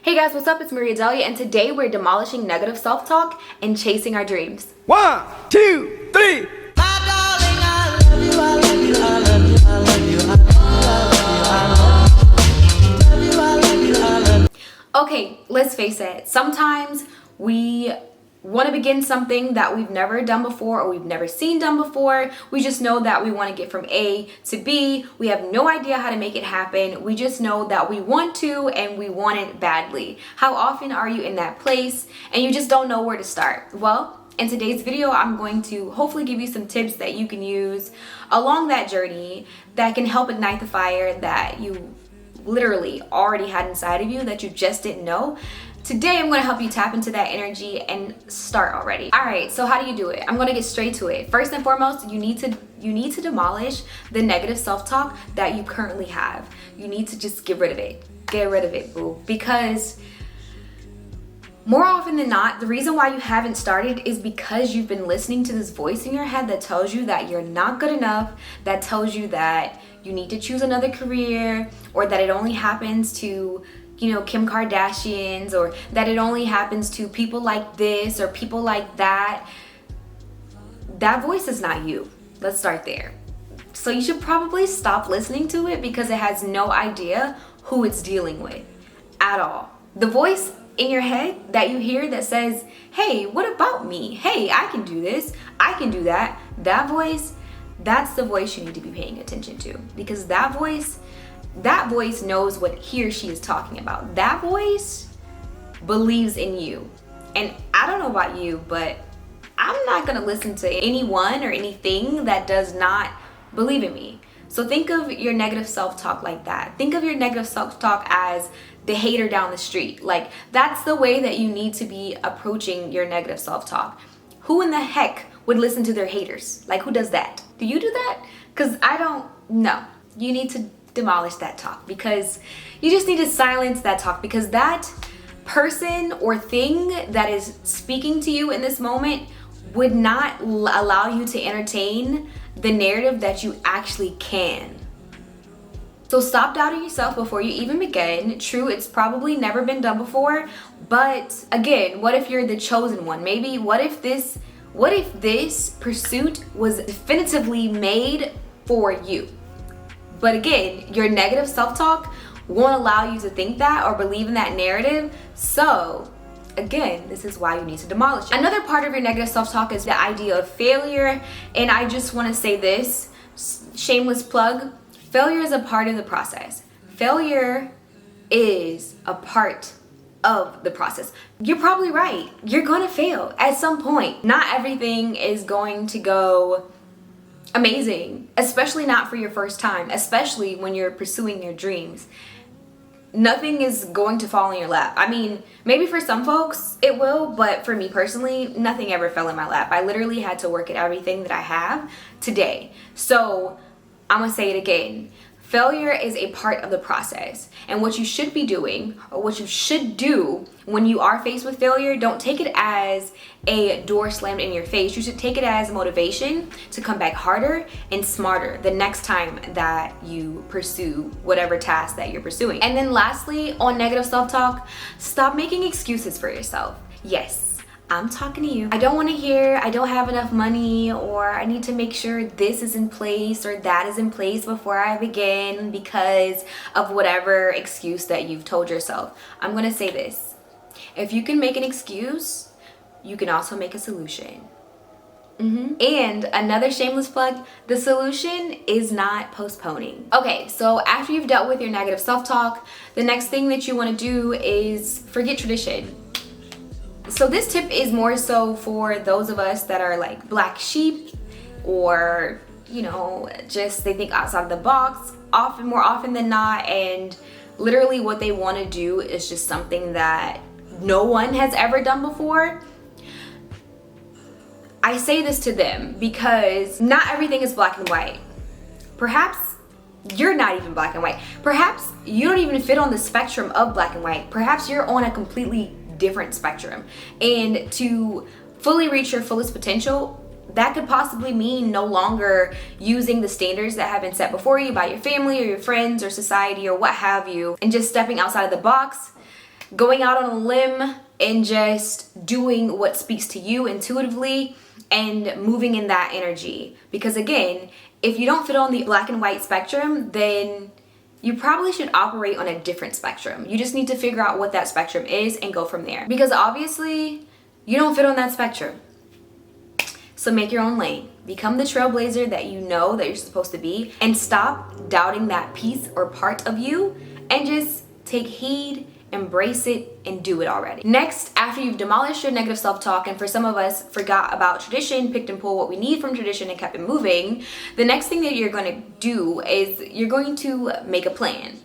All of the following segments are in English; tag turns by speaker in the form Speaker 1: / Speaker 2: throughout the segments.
Speaker 1: Hey guys, what's up? It's Maria Delia, and today we're demolishing negative self-talk and chasing our dreams.
Speaker 2: 1, 2, 3.
Speaker 1: Okay, let's face it. Sometimes we want to begin something that we've never done before or we've never seen done before. We just know that we want to get from A to B. We have no idea how to make it happen. We just know that we want to and we want it badly. How often are you in that place and you just don't know where to start? Well, in today's video, I'm going to hopefully give you some tips that you can use along that journey that can help ignite the fire that you literally already had inside of you that you just didn't know. Today, I'm going to help you tap into that energy and start already. All right, so how do you do it? I'm going to get straight to it. First and foremost, you need to demolish the negative self-talk that you currently have. You need to just get rid of it. Get rid of it, boo. Because more often than not, the reason why you haven't started is because you've been listening to this voice in your head that tells you that you're not good enough, that tells you that you need to choose another career, or that it only happens to Kim Kardashians, or that it only happens to people like this or people like that. That voice is not you. Let's start there. So you should probably stop listening to it because it has no idea who it's dealing with at all. The voice in your head that you hear that says, hey, what about me? Hey, I can do this. I can do that. That voice, that's the voice you need to be paying attention to, because that voice knows what he or she is talking about. That voice believes in you. And I don't know about you, but I'm not gonna listen to anyone or anything that does not believe in me. So think of your negative self-talk like that. Think of your negative self-talk as the hater down the street. Like, that's the way that you need to be approaching your negative self-talk. Who in the heck would listen to their haters? Like, who does that? Do you do that? Because I don't know. You need to demolish that talk, because you just need to silence that talk, because that person or thing that is speaking to you in this moment would not allow you to entertain the narrative that you actually can. So stop doubting yourself before you even begin. True, it's probably never been done before, but again, what if you're the chosen one? Maybe what if this pursuit was definitively made for you? But again, your negative self-talk won't allow you to think that or believe in that narrative. So again, this is why you need to demolish it. Another part of your negative self-talk is the idea of failure. And I just want to say this, shameless plug, failure is a part of the process. Failure is a part of the process. You're probably right. You're going to fail at some point. Not everything is going to go amazing, especially not for your first time, especially when you're pursuing your dreams. Nothing is going to fall in your lap. I mean, maybe for some folks it will, but for me personally, nothing ever fell in my lap. I literally had to work at everything that I have today. So I'm gonna say it again. Failure is a part of the process. And what you should be doing, or what you should do when you are faced with failure, don't take it as a door slammed in your face. You should take it as motivation to come back harder and smarter the next time that you pursue whatever task that you're pursuing. And then lastly, on negative self-talk, stop making excuses for yourself. Yes, I'm talking to you. I don't want to hear I don't have enough money, or I need to make sure this is in place or that is in place before I begin because of whatever excuse that you've told yourself. I'm going to say this. If you can make an excuse, you can also make a solution. And another shameless plug, the solution is not postponing. Okay, so after you've dealt with your negative self-talk, the next thing that you want to do is forget tradition. So this tip is more so for those of us that are like black sheep, or just they think outside the box more often than not, and literally what they want to do is just something that no one has ever done before. I say this to them because not everything is black and white. Perhaps you're not even black and white. Perhaps you don't even fit on the spectrum of black and white. Perhaps you're on a completely different spectrum. And to fully reach your fullest potential, that could possibly mean no longer using the standards that have been set before you by your family or your friends or society or what have you, and just stepping outside of the box. going out on a limb and just doing what speaks to you intuitively and moving in that energy. Because again, if you don't fit on the black and white spectrum, then you probably should operate on a different spectrum. You just need to figure out what that spectrum is and go from there. Because obviously, you don't fit on that spectrum. So make your own lane. Become the trailblazer that you know that you're supposed to be, and stop doubting that piece or part of you, and just take heed, embrace it, and do it already. Next, after you've demolished your negative self-talk, and for some of us forgot about tradition, picked and pulled what we need from tradition and kept it moving, the next thing that you're going to do is you're going to make a plan.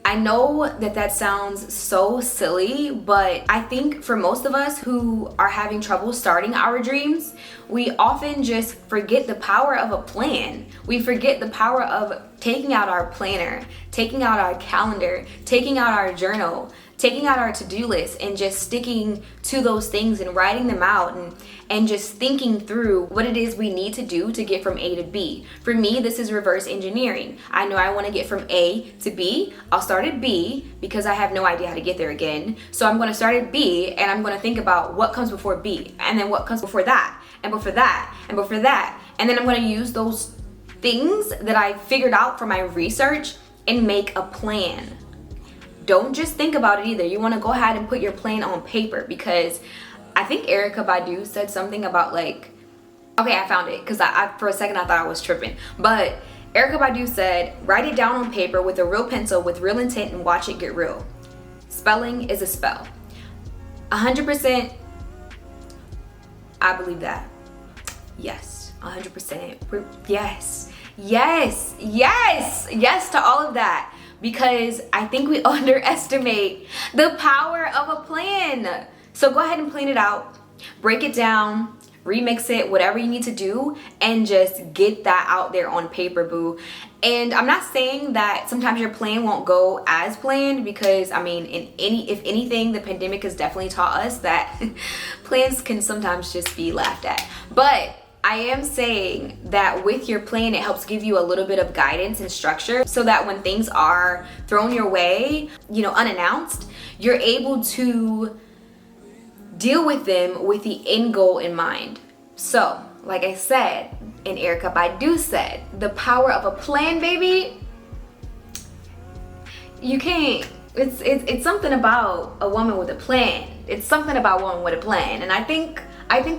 Speaker 1: I know that that sounds so silly, but I think for most of us who are having trouble starting our dreams, we often just forget the power of a plan. We forget the power of taking out our planner, taking out our calendar, taking out our journal, taking out our to-do list, and just sticking to those things and writing them out and just thinking through what it is we need to do to get from A to B. For me, this is reverse engineering. I know I want to get from A to B. I'll start at B because I have no idea how to get there again. So I'm going to start at B, and I'm going to think about what comes before B, and then what comes before that, and before that, and before that. And then I'm going to use those things that I figured out from my research and make a plan. Don't just think about it either. You want to go ahead and put your plan on paper, because I think Erykah Badu said something about like, okay, I found it because I for a second I thought I was tripping. But Erykah Badu said, write it down on paper with a real pencil with real intent and watch it get real. Spelling is a spell. 100%, I believe that. Yes, 100%. Yes to all of that. Because I think we underestimate the power of a plan. So go ahead and plan it out, break it down, remix it, whatever you need to do, and just get that out there on paper, boo. And I'm not saying that sometimes your plan won't go as planned, because I mean, if anything, the pandemic has definitely taught us that plans can sometimes just be laughed at. But I am saying that with your plan, it helps give you a little bit of guidance and structure, so that when things are thrown your way, unannounced, you're able to deal with them with the end goal in mind. So, like I said, and Erykah Badu said, the power of a plan, baby. You can't. It's something about a woman with a plan. It's something about a woman with a plan, and I think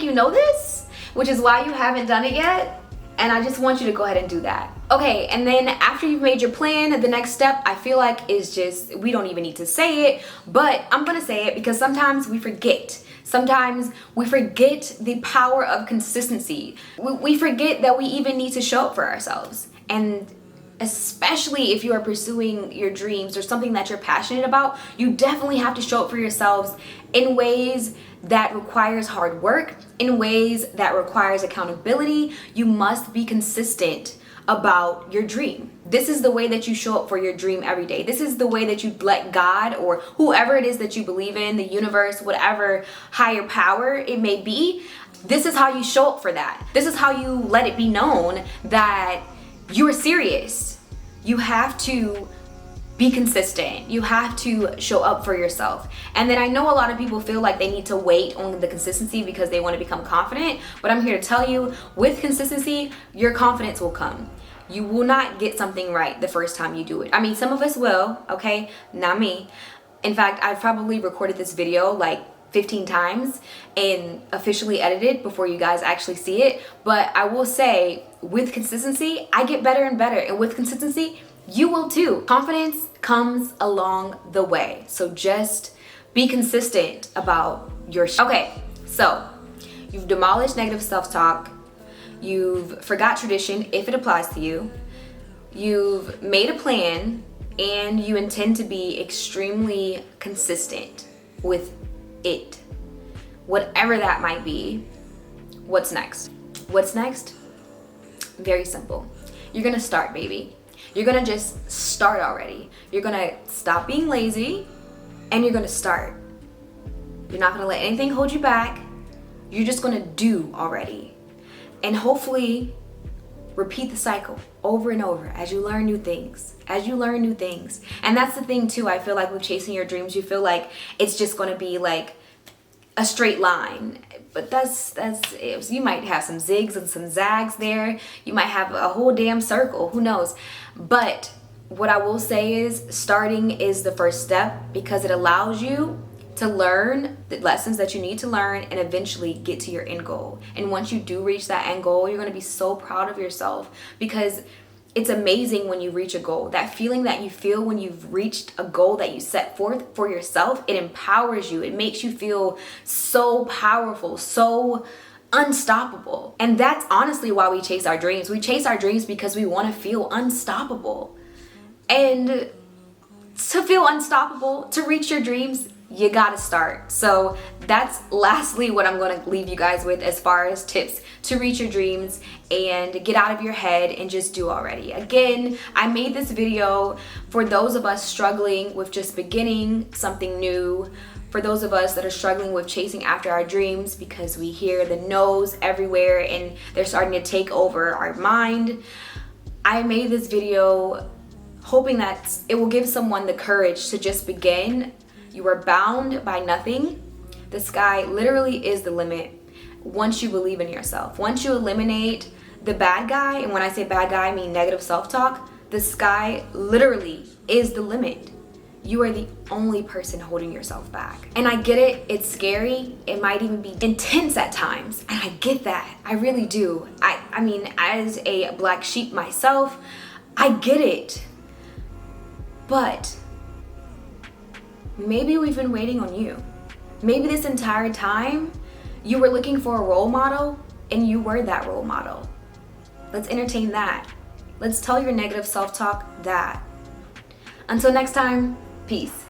Speaker 1: you know this, which is why you haven't done it yet, and I just want you to go ahead and do that. Okay, and then after you've made your plan, the next step I feel like is just, we don't even need to say it, but I'm gonna say it because sometimes we forget. Sometimes we forget the power of consistency. We forget that we even need to show up for ourselves. And especially if you are pursuing your dreams or something that you're passionate about, you definitely have to show up for yourselves in ways that requires hard work, in ways that requires accountability. You must be consistent about your dream. This is the way that you show up for your dream every day. This is the way that you let God, or whoever it is that you believe in, the universe, whatever higher power it may be, this is how you show up for that. This is how you let it be known that you are serious. You have to be consistent. You have to show up for yourself. And then I know a lot of people feel like they need to wait on the consistency because they want to become confident, but I'm here to tell you, with consistency, your confidence will come. You will not get something right the first time you do it. I mean, some of us will, okay? Not me. In fact, I've probably recorded this video like 15 times and officially edited before you guys actually see it. But I will say, with consistency, I get better and better. And with consistency, you will too. Confidence comes along the way. So just be consistent about your Okay, so you've demolished negative self-talk. You've forgot tradition if it applies to you. You've made a plan, and you intend to be extremely consistent with it. Whatever that might be. What's next? What's next? Very simple. You're gonna start, baby. You're gonna just start already. You're gonna stop being lazy, and you're gonna start. You're not gonna let anything hold you back. You're just gonna do already. And hopefully repeat the cycle over and over as you learn new things, And that's the thing too, I feel like with chasing your dreams, you feel like it's just going to be like a straight line. But that's you might have some zigs and some zags there. You might have a whole damn circle, who knows. But what I will say is starting is the first step, because it allows you to learn the lessons that you need to learn and eventually get to your end goal. And once you do reach that end goal, you're going to be so proud of yourself, because it's amazing when you reach a goal. That feeling that you feel when you've reached a goal that you set forth for yourself, it empowers you. It makes you feel so powerful, so unstoppable. And that's honestly why we chase our dreams. We chase our dreams because we want to feel unstoppable. And to feel unstoppable, to reach your dreams, you gotta start. So that's lastly what I'm gonna leave you guys with as far as tips to reach your dreams and get out of your head and just do already. Again, I made this video for those of us struggling with just beginning something new, for those of us that are struggling with chasing after our dreams because we hear the no's everywhere and they're starting to take over our mind. I made this video hoping that it will give someone the courage to just begin. You are bound by nothing. The sky literally is the limit once you believe in yourself. Once you eliminate the bad guy, and when I say bad guy, I mean negative self-talk, the sky literally is the limit. You are the only person holding yourself back. And I get it, it's scary. It might even be intense at times. And I get that, I really do. I mean, as a black sheep myself, I get it. But maybe we've been waiting on you. Maybe this entire time you were looking for a role model and you were that role model. Let's entertain that. Let's tell your negative self-talk that. Until next time, peace.